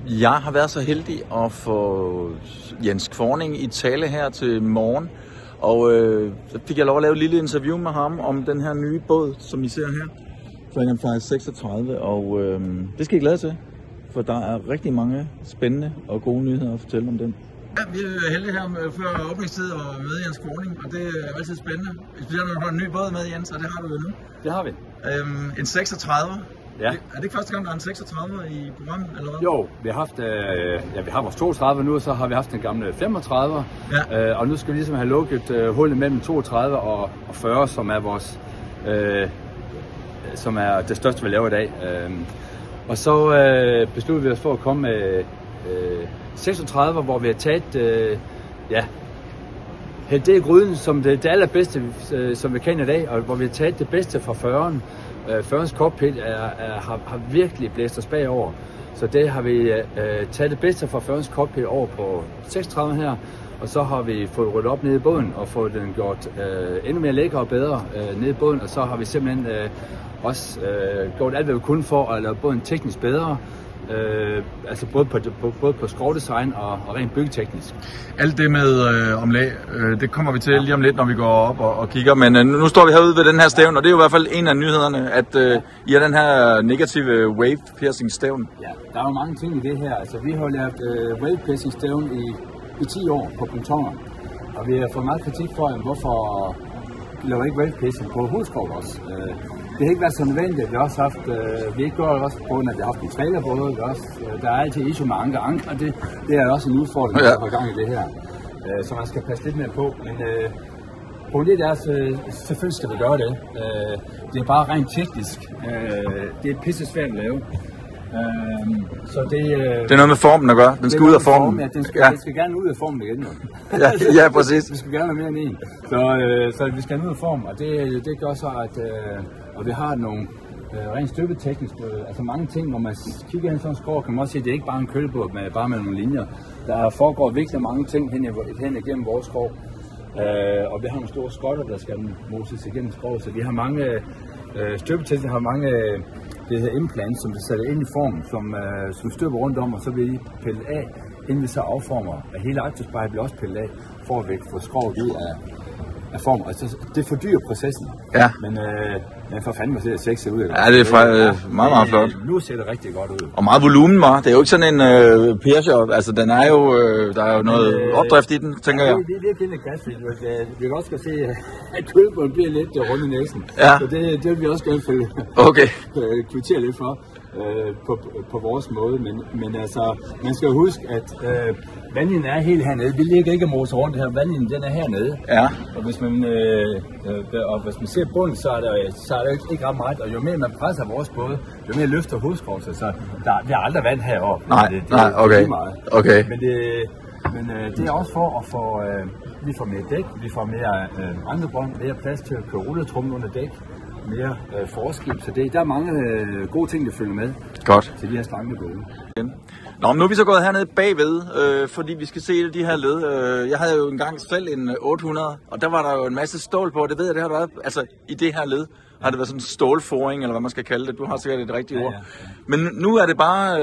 Jeg har været så heldig at få Jens Kvorning i tale her til morgen, og så fik jeg lov at lave et lille interview med ham om den her nye båd, som I ser her, Dragon Fly 36, og det skal I glæde til, for der er rigtig mange spændende og gode nyheder at fortælle om den. Ja, vi er heldige her før åbningstid og med Jens Kvorning, og det er altid spændende. Specielt når du har en ny båd med, Jens, og det har du jo nu. Det har vi. En 36. Ja. Er det ikke første gang, der er en 36 i programmet, eller hvad? Jo, vi har haft, vi har vores 32 nu, og så har vi haft den gamle 35. Ja. Og nu skal vi ligesom have lukket hullet mellem 32 og 40, som er vores, som er det største, vi laver i dag. Og så besluttede vi os for at komme med 36, hvor vi har taget, hældt det i gryden som det allerbedste, som vi kender i dag, og hvor vi har taget det bedste fra 40'eren. 40'ernes cockpit har virkelig blæst os bagover, så det har vi taget det bedste fra 40'ernes cockpit over på 36 her, og så har vi fået ryddet op nede i båden og fået den gjort endnu mere lækker og bedre nede i båden, og så har vi simpelthen også gjort alt, hvad vi kunne for at lave båden teknisk bedre. Altså både på skrogdesign og rent byggeteknisk. Alt det med omlag, det kommer vi til lige om lidt, når vi går op og kigger, men nu står vi herude ved den her stævn, og det er jo i hvert fald en af nyhederne, at I har den her negative wave piercing stævn. Ja, der er jo mange ting i det her. Altså vi har lavet wave piercing stævn i 10 år på pontoner, og vi har fået meget kritik for, hvorfor laver ikke wave piercing på hovedskov også. Det har ikke været så nødvendigt. Vi har også haft, vi ikke gjort også på grund af, at vi har haft en trailerbåde. Der er altid issue med anker, og det er også en udfordring, at få gang i det her. Så man skal passe lidt mere på. Men problemet er, selvfølgelig skal vi gøre det. Det er bare rent teknisk. Det er pisse svært at lave. Så det er noget med formen at gøre. Den skal ud af formen. Ja, den skal gerne ud af formen igen. ja, præcis. Vi skal gerne have mere end en. Så vi skal ud af formen, og det gør så, at og vi har nogle rent støbeteknisk, altså mange ting, når man kigger hen sådan en skår, kan man også se, at det er ikke bare en kølebåd, men bare med nogle linjer. Der foregår virkelig mange ting hen igennem vores skov. Og vi har nogle store skotter, der skal moses igennem skov, så vi har mange støbeteknisk, har mange det her implants, som vi sætter ind i formen, som støber rundt om, og så vil I pille af, inden vi så afformer. Og hele aktorspejlet bliver også pillet af, for at vi få skrovet ud af form. Altså, det fordyrer processen. Ja. Men for fanden, ser det sexet ud. Ja, det er meget flot. Nu ser det rigtig godt ud. Og meget volumen, var. Det er jo ikke sådan en piercer. Altså, den er jo, der er jo noget opdrift i den, tænker jeg. Det er virkelig en gas. Vi kan også se, at kølebåden bliver lidt rundt i næsen. Ja. Så det vil vi også gerne kvittere lidt for. På vores måde, men altså, man skal huske, at vandlinjen er helt hernede. Vi ligger ikke og moser rundt her. Vandlinjen, den er hernede. Ja. Og hvis man ser bunden, så er der ikke ret meget. Og jo mere man presser vores båd, jo mere løfter hovedskovset. Så vi har aldrig vand heroppe. Nej, okay. Okay. Men det er også for at få, vi får mere dæk, vi får mere andre bånd, mere plads til at køre rulletrummen under dæk. Mere forskib, så der er mange gode ting, der følger med. Godt. Til de her slankebåde. Nå, nu er vi så gået hernede bagved, fordi vi skal se de her led. Jeg havde jo engang selv en 800, og der var der jo en masse stål på, det ved jeg, det har været, altså i det her led har det været sådan en stålforing, eller hvad man skal kalde det. Du har sikkert et rigtigt ord. Ja. Men nu er det bare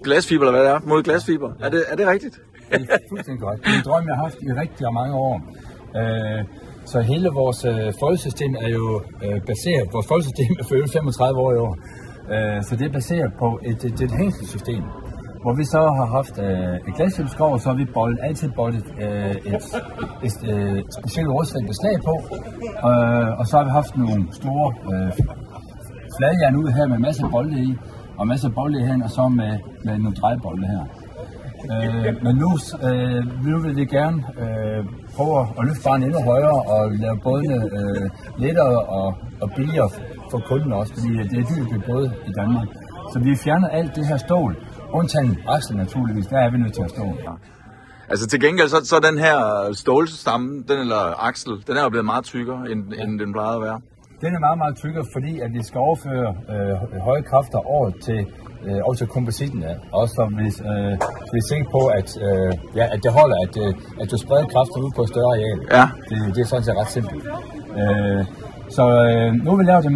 glasfiber, eller hvad det er, mod glasfiber. Ja. Er det rigtigt? Det er fuldstændig godt. Det er en drøm, jeg har haft i rigtig mange år. Så hele vores foldsystem er jo baseret, vores foldsystem er født 35 år i år, så det er baseret på et hængselssystem, hvor vi så har haft et glasfiberskov, og så har vi altid boldet et specielt rådsvendt beslag på, og så har vi haft nogle store fladjern ude her med masser af bolde i, og masser af bolde herhen, og så med nogle drejbolde her. Men nu vil vi gerne prøve at løfte barnet endnu højere og lave bådene lettere og billigere for kunden også, fordi det er dyrt ved både i Danmark. Så vi fjerner alt det her stål, undtagen aksel naturligvis, der er vi nødt til at stå. Ja. Altså til gengæld så den her stålstamme, eller aksel, den er jo blevet meget tykkere, end den plejede at være. Den er meget, meget tykkere, fordi at vi skal overføre høje kræfter over til kompositten. Også så vi er sikre på, at det holder, at du spreder kræfter ud på et større areal. Ja. Det er sådan set ret simpelt. Så nu vil vi lave det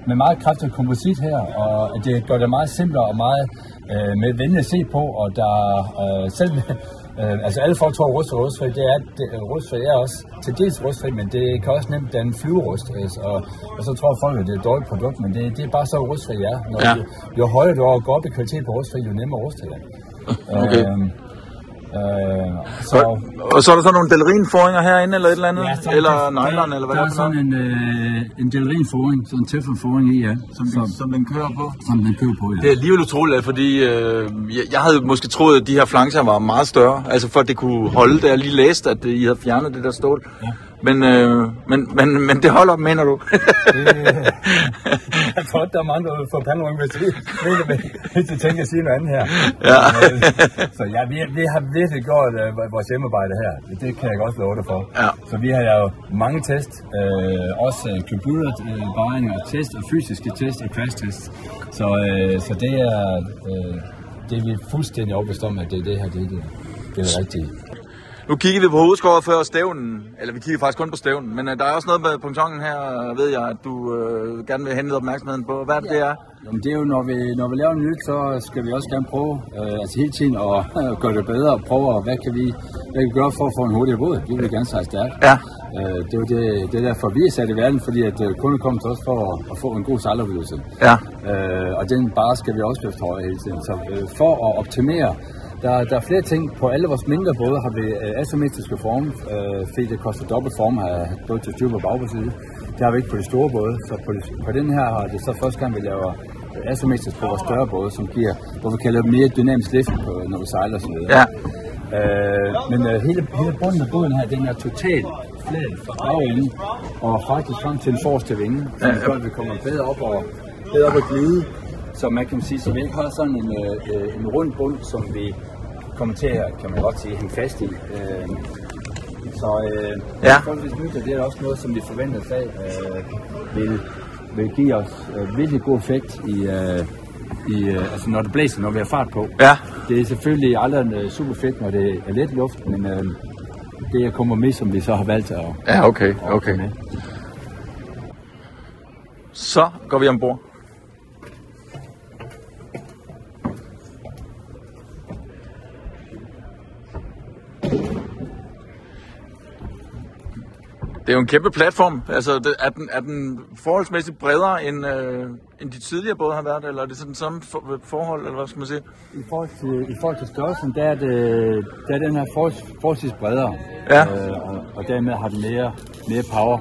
med meget kraftig komposit her, og det gør det meget simplere og meget med venligt at se på, og der selv altså alle folk tror rustfri, rustfri er også til dels rustfri, men det kan også nemt danne flyverust, og så tror folk, at det er et dårligt produkt, men det er bare så rustfri er. Jo højere du går op i kvalitet på rustfri, jo nemmere rust er det. Okay. Og så er der sådan nogle delrinforinger herinde, eller et eller andet? Ja, eller nylon, eller hvad der er sådan en delrinforing, sådan en teflonforing i, ja. Som den kører på? Som den kører på, ja. Det er alligevel utroligt, fordi jeg havde måske troet, at de her flancher var meget større, altså for at det kunne holde, da jeg lige læste, at I havde fjernet det der stål. Ja. Men det holder, mener du? Jeg tror, der er mange, der får pandering, hvis de tænker at sige noget andet her. Ja. Så ja, vi har virkelig gjort vores hjemmearbejde her. Det kan jeg godt love dig for. Ja. Så vi har jo mange test, også computerberegninger, test og fysiske test og crash test. Så det er vi fuldstændig overbevist om, at det er det her, det er det rigtige. Nu kigger vi på hovedskåret før stævnen, eller vi kigger faktisk kun på stævnen, men der er også noget med pontonen her, ved jeg, at du gerne vil henlede opmærksomheden på. Hvad det er? Jamen det er jo, når vi laver nyt, så skal vi også gerne prøve hele tiden at gøre det bedre og prøve, hvad kan vi gøre for at få en hurtigere båd. Vi vil gerne sejle stærkt. Ja. Det er jo det derfor, vi er sat i verden, fordi at kunder kommer til os for at få en god sejleroplevelse. Ja. Og den bare skal vi også løfte højere hele tiden. Så for at optimere, der er flere ting. På alle vores mindre både har vi asymmetriske forme, fordi det koster dobbelt form at have både til styr på bagside. Det har vi ikke på de store både, så på den her har det så første gang vi laver asymmetrisk på vores større både, som giver, hvor vi kalder det mere dynamisk lift, når vi sejler og så videre. Ja. Men hele bunden af båden her, den er totalt flad fra bagenden og faktisk frem til den forreste vinge, så vi kommer bedre op og glide. Så man kan sige, så vi ikke har sådan en rund bund, som vi kommer til at, kan man godt sige, hænge fast i. Det er også noget, som vi forventer sig vil give os virkelig god effekt altså når det blæser, når vi har fart på. Ja. Det er selvfølgelig aldrig super fedt, når det er let luft, men det er kompromis, som vi så har valgt at okay. Med. Så går vi ombord. Det er jo en kæmpe platform. Altså, er den forholdsmæssigt bredere end de tidligere både har været, eller er det sådan samme forhold, eller hvad skal man sige? I forhold til størrelsen, der er den her forholdsvis bredere, ja. Og dermed har den mere power,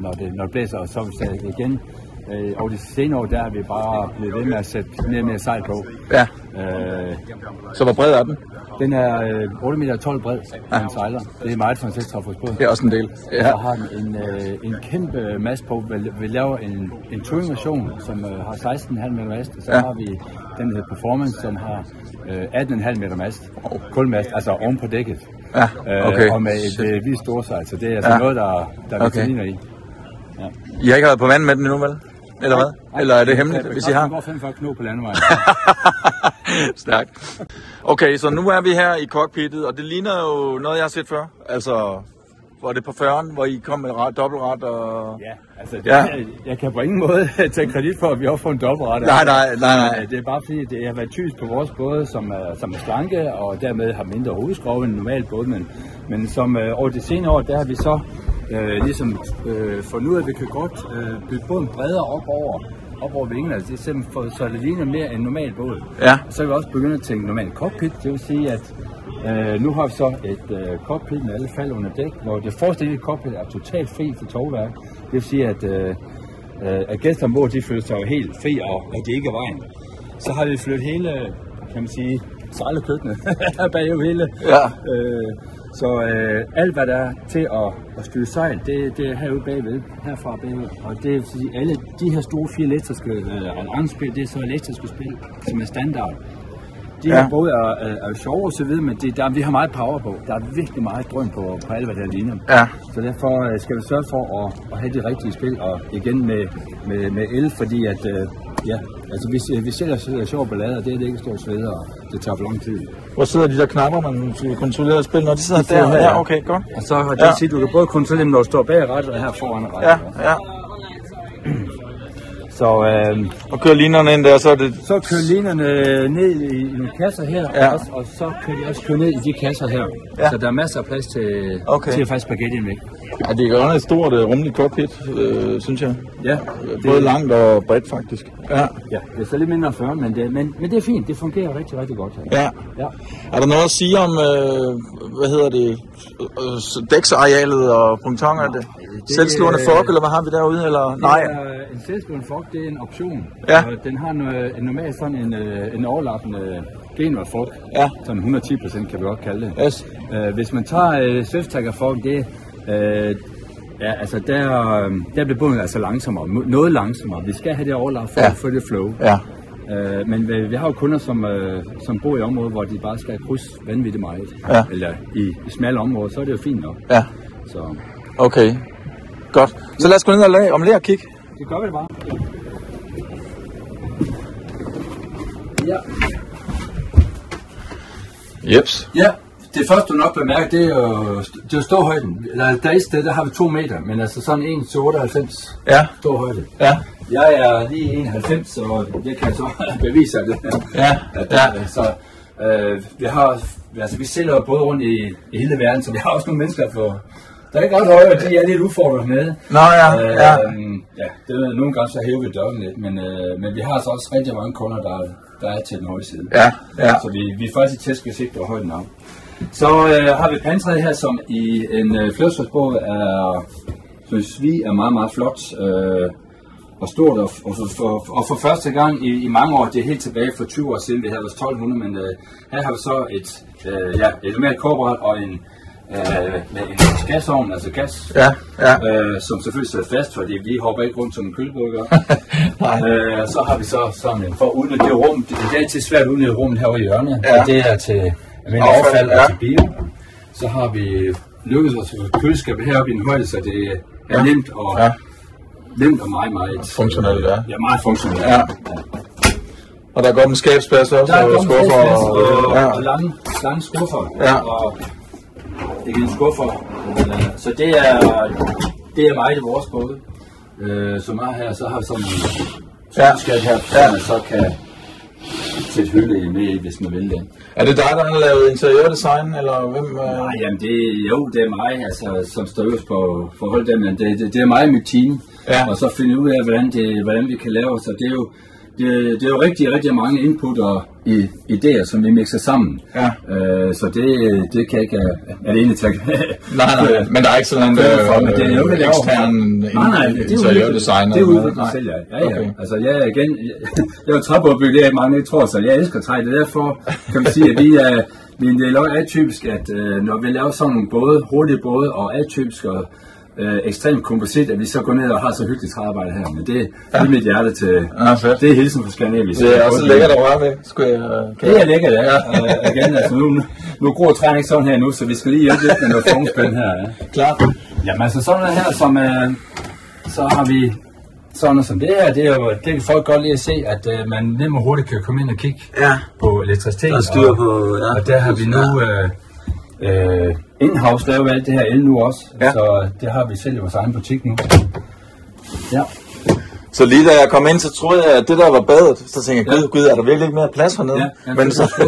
når det blæser, og så vil vi igen. Og de senere år, der har vi bare blevet ved med at sætte mere og mere sejl på. Ja. Så hvor bred er den? Den er 8,12 meter bred, når den sejler. Det er meget for en 6-trafosbåd. Det er også en del. Ja. Så har den en kæmpe mast på. Vi laver en touring-version, som har 16,5 meter mast. Og så har vi den, der hedder Performance, som har 18,5 meter mast. Kulmast, altså oven på dækket. Ja, okay. Og med et vildt storsejl, så det er altså noget, der er vitaminer i. Ja. I har ikke været på vand med den endnu, vel? Eller hvad? Nej, eller er det hemmeligt, hvis I har? Det går 45 knop på landevejen. Stærkt. Okay, så nu er vi her i cockpittet, og det ligner jo noget, jeg har set før. Altså, var det på 40'eren, hvor I kom med dobbeltret og... Ja, altså, jeg kan på ingen måde tage kredit for, at vi har fået en dobbeltret. Nej. Det er bare fordi, det har været typisk på vores både, som er slanke, og dermed har mindre hovedskrog end en normal båd. Men som over de senere år, der har vi så fundet ud af, at vi kan godt bygge båden bredere op over vingen, altså det er simpelthen så det ligner mere en normal båd. Ja. Så er vi også begyndt at tænke normal cockpit, det vil sige, at nu har vi så et cockpit med alle fald under dæk, hvor det forreste lille cockpit er totalt fri for tovværk. Det vil sige, at gæster ombord, de føler sig helt fri, og det ikke er vejen. Så har vi flyttet hele, kan man sige, sejlekøkkenet bagom hele. Ja. Så alt hvad der er til at styre sejl, det er herude bagved, herfra bagved. Og det vil sige, alle de her store 4 elektriske alarmspil, det er så elektriske spil, som er standard. De her både er sjove og så videre, men vi har meget power på. Der er virkelig meget drøm på alle, hvad der ligner. Ja. Så derfor skal vi sørge for at have de rigtige spil, og igen med el, fordi at vi sælger sjov ballade, og det er det ikke stort sveder, og det tager for lang tid. Hvor sidder de der knapper, man kontrollerer spil, når de sidder der? Ja, okay, godt. Og så det vil sige, at du kan både kontrollere dem, når du står bag rattet og her foran rattet. Ja. Så, og kører linerne ind der, så er det... Så kører linerne ned i nogle kasser her, Ja. og så kan de også køre ned i de kasser her. Ja. Så der er masser af plads til at faktisk spaghettien væk. Ja, det er godt et stort, rummeligt cockpit, synes jeg. Ja. Både langt og bredt, faktisk. Ja. Ja, det er så lidt mindre end 40, men det er fint. Det fungerer rigtig, rigtig godt her. Ja. Ja. Er der noget at sige om, dæksarealet og pontoner? Er det selvslående fork, eller hvad har vi derude? Eller? Nej. En selvslående fork, det er en option. Ja. Og den har normalt sådan en overlappende genvejfork. Ja. Sådan 110% kan vi godt kalde det. Yes. Hvis man tager self-tagger-fork, det ja, altså der bliver båden altså langsommere, noget langsommere. Vi skal have det overlap for at få det flow. Ja. Men vi har jo kunder, som bor i områder, hvor de bare skal krydse vanvittigt meget. Ja. Eller i smalle områder, så er det jo fint nok. Ja. Så Okay. Godt. Så lad os gå ned og lære at kigge. det gør vi bare. Ja. Jeps. Ja, det første du nok bemærker, det er jo ståhøjden. Der er et sted, der har vi 2 meter, men altså sådan 1-98 Ja. ståhøjde. Ja. Jeg er lige 91, så det kan jeg så bevise det. Ja. Ja. Så vi sælger jo både rundt i hele verden, så vi har også nogle mennesker der er ikke ret høje, og de er lidt udfordret med. Nå ja. Ja. Ja, det er nogle gange så hæver vi dørken lidt, men vi har så også rigtig mange kunder, der er til den høje side. Ja. Ja. Så vi får faktisk tæsk, hvis ikke det er højt navn. Så har vi pantræet her, som i en flerstålsbåd synes vi er meget, meget flot og stort. Og for første gang i mange år, det er helt tilbage for 20 år siden, vi havde vores 1200, men her har vi så et normalt kobberbræt og med en gasovn, altså gas, Ja. Ja. som selvfølgelig sidder fast, fordi vi hopper ikke rundt som en kølebåd. Så har vi så sådan en, for at udnytte det rum, det er til svært at udnytte rummet herovre i hjørnet, Ja. og det er til affald og til bio. Så har vi lykkedes os at køleskabet heroppe i en højde, så det er nemt og meget Funktionelt, ja. Ja, meget funktionelt. Ja. Og der er godt en skabsplads også, Der er og skuffer. og lange skuffer. Ja. Og det er en skuffer. Så det er meget i vores båd. Som er her, så har vi sådan en skat her, så man så kan sætte hylde med i, hvis man vil det. Er det dig, der har lavet interiørdesign, eller hvem? Nej, jamen det er mig, altså, som står øverst på forhold der, men det er mig med team. Ja. Og så finde ud af, hvordan vi kan lave, så det er jo rigtig, rigtig mange input og idéer, som vi mixer sammen. Ja. Så det kan ikke alene tage. Nej, men der er ikke sådan en ekstern interiørdesigner? Det er udviklet selv, ja. Okay. Altså jeg er jo træbådbygger, det er mange ikke tror, så jeg elsker træ. Det er derfor, kan man sige, at vi er en del atypisk, at når vi laver sådan nogle både, hurtige både og atypisk og ekstremt komposit, at vi så går ned og har så hyggeligt træarbejde her, men det er mit hjerte til. Det er hilsen fra Skandinavien. Det er også lækkert at røre ved. Det er lækkert, ja. Igen, altså nu gror træerne ikke sådan her nu, så vi skal lige hjælpe lidt med noget formspænd her. Ja. Klart. Jamen altså sådan her, så har vi sådan som det her, det kan folk godt lide at se, at man nemt og hurtigt kan komme ind og kigge på elektricitet. Og der har vi nu in-house lavet alt det her el nu også, så det har vi selv i vores egen butik nu. Ja. Så lige da jeg kom ind, så troede jeg, at det der var badet. Så tænkte jeg, gud, er der virkelig ikke mere plads hernede? Ja, men så...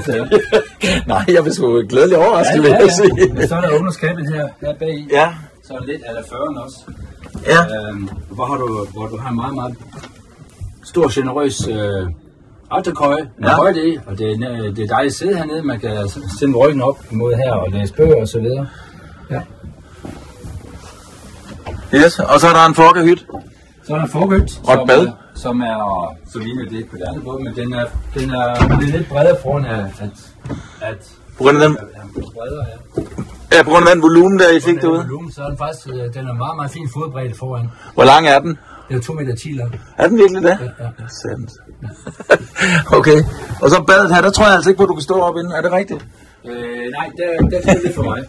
Nej, jeg blev sgu glædelig overrasket, vil jeg sige. Men så er der underskabet her bag. Ja. Så er der lidt ala 40'eren også. Ja. Hvor du har en meget, meget stor, generøs afterkøje med højde i, og det er dejligt at sidde hernede. Man kan sende ryggen op mod her og læse bøger og så videre. Ja. Yes, og så er der en folkehytte. Så er der en folkehytte, og et bad, som ligner det ikke på det andet båd, men den er lidt bredere foran at på grund af den, ja, på grund af den volumen, der I fik derude. Volumen, så er den faktisk den er meget, meget fin fodbredde foran. Hvor lang er den? Det er 2,10 meter. Er den virkelig det? Ja. Sandt. Okay. Og så badet her, der tror jeg altså ikke på, at du kan stå op inden. Er det rigtigt? Nej, det er lidt for mig.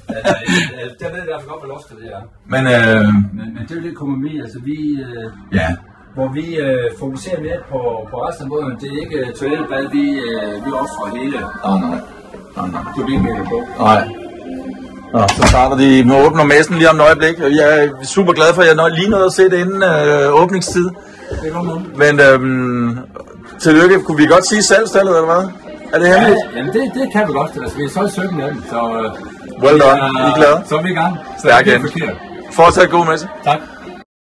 Der ved jeg i hvert fald godt, hvor loftet det er. Men det er jo lidt kompromis. Altså hvor vi fokuserer mere på resten af båden. Det er ikke toiletbad, vi offrer hele. Nej. Du vil ikke på. Nej. Nå, så starter de med åbner messen lige om et øjeblik. Jeg er super glad for, at jeg lige nåede at se det inden åbningstid. Det var noget. Men tillykke. Kunne vi godt sige salgstallet, eller hvad? Er det hemmeligt? Ja, det kan vi godt. Altså, vi er solgt 17 af dem, så... Well done. I er glade? Så er vi i gang. Stærk igen. Fortsat god messe. Tak.